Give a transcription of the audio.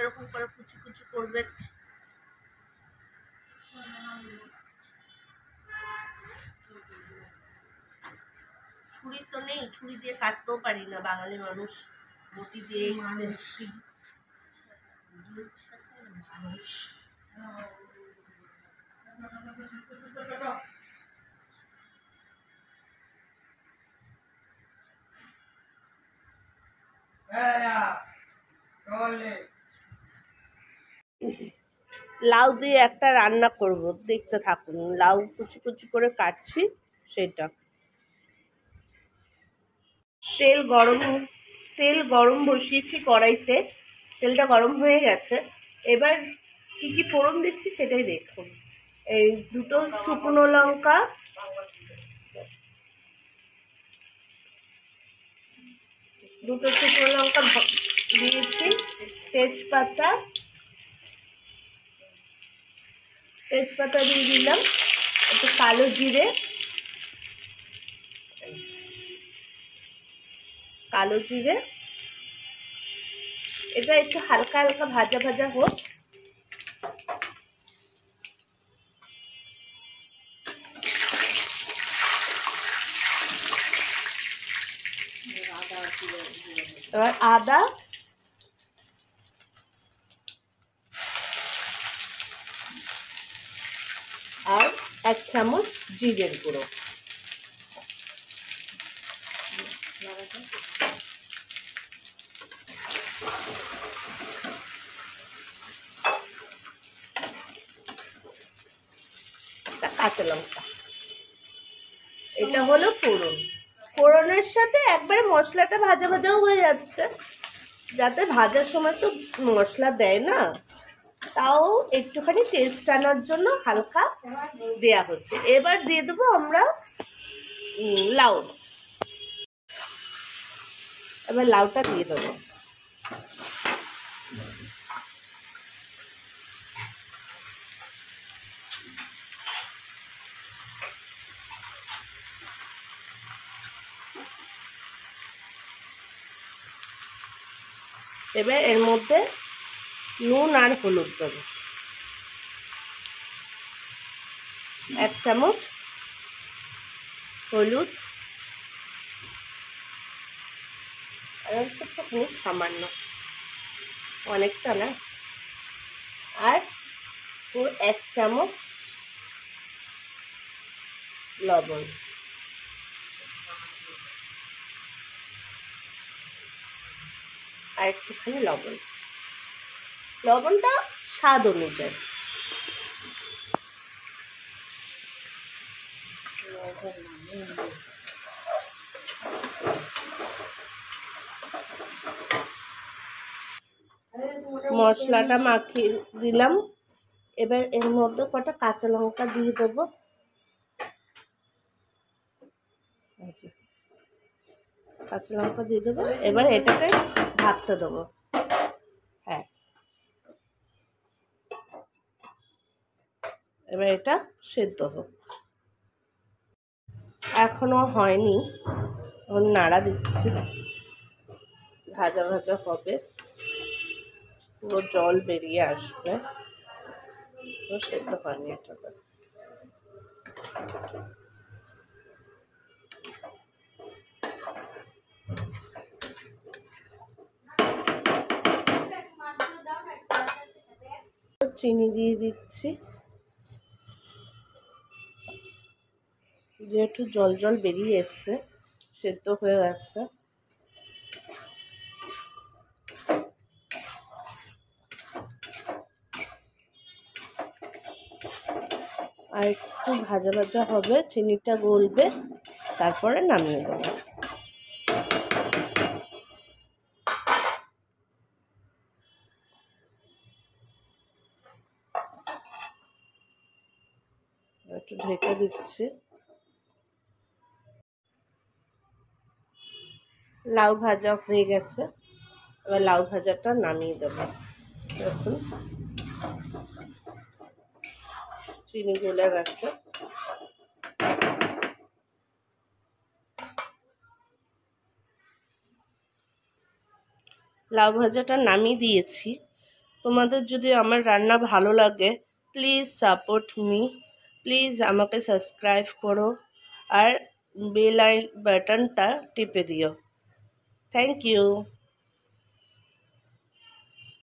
এরকম করে কুচি কুচি করবেন। ছুরি তো নেই, ছুরি দিয়ে কাটতেও পারি না, বাঙালি মানুষ বটি দিয়ে মানুষ। লাউ দিয়ে একটা রান্না করব, দেখতে থাকুন। লাউ কুচি কুচি করে কাটছি সেটা। তেল গরম বসিয়েছি কড়াইতে, তেলটা গরম হয়ে গেছে। এবার কি কি ফোড়ন দিচ্ছি সেটাই দেখুন। এই দুটো শুকনো লঙ্কা, দিয়েছি, তেজপাতা দিয়ে দিলাম, একটু কালো জিরে, এটা একটু হালকা হালকা ভাজা ভাজা হোক। এবার আদা আর 1 চামচ জিরের গুঁড়ো। কাঁচা লঙ্কা, এটা হলো ফোড়ন। ফোড়নের সাথে একবারে মশলাটা ভাজা ভাজাও হয়ে যাচ্ছে, যাতে ভাজার সময় তো মশলা দেয় না, তাও একটুখানি টেস্ট আনার জন্য হালকা দেয়া হচ্ছে। এবার দিয়ে দেবো আমরা লাউ। এবার লাউটা দিয়ে দেবো। এবার এর মধ্যে নুন আর হলুদ দেবো, 1 চামচ হলুদ, আর একটু সামান্য, অনেকটা না, আর 1 চামচ লবণ, আর একটুখানি লবণটা স্বাদ অনুযায়ী। মশলাটা মাখিয়ে দিলাম। এবার এর মধ্যে কটা কাঁচা লঙ্কা দিয়ে দেবো। কাঁচা লঙ্কা দিয়ে দেবো। এবার এটাকে ঢাকতে দেবো। হ্যাঁ, এবার এটা সেদ্ধ হোক। এখনো হয়নি, এখন নাড়া দিচ্ছি, ভাজা ভাজা হবে, পুরো জল বেরিয়ে আসবে, সেদ্ধ হয়নি এটা। চিনি দিয়ে দিচ্ছি, যেহেতু জল জল বেরিয়ে এসছে, সেদ্ধ হয়ে গেছে। আর একটু ভাজা ভাজা হবে, চিনিটা গলবে, তারপরে নামিয়ে দেবো। একটু ঢেকে দিচ্ছি। লাউ ভাজা হয়ে গেছে, এবার লাউ ভাজাটা নামিয়ে দেবো। দেখুন চিনি গলে গেছে। লাউ ভাজাটা নামিয়ে দিয়েছি। তোমাদের যদি আমার রান্না ভালো লাগে প্লিজ সাপোর্ট মি, প্লিজ আমাকে সাবস্ক্রাইব করো আর বেল বাটনটা টিপে দিও। Thank you.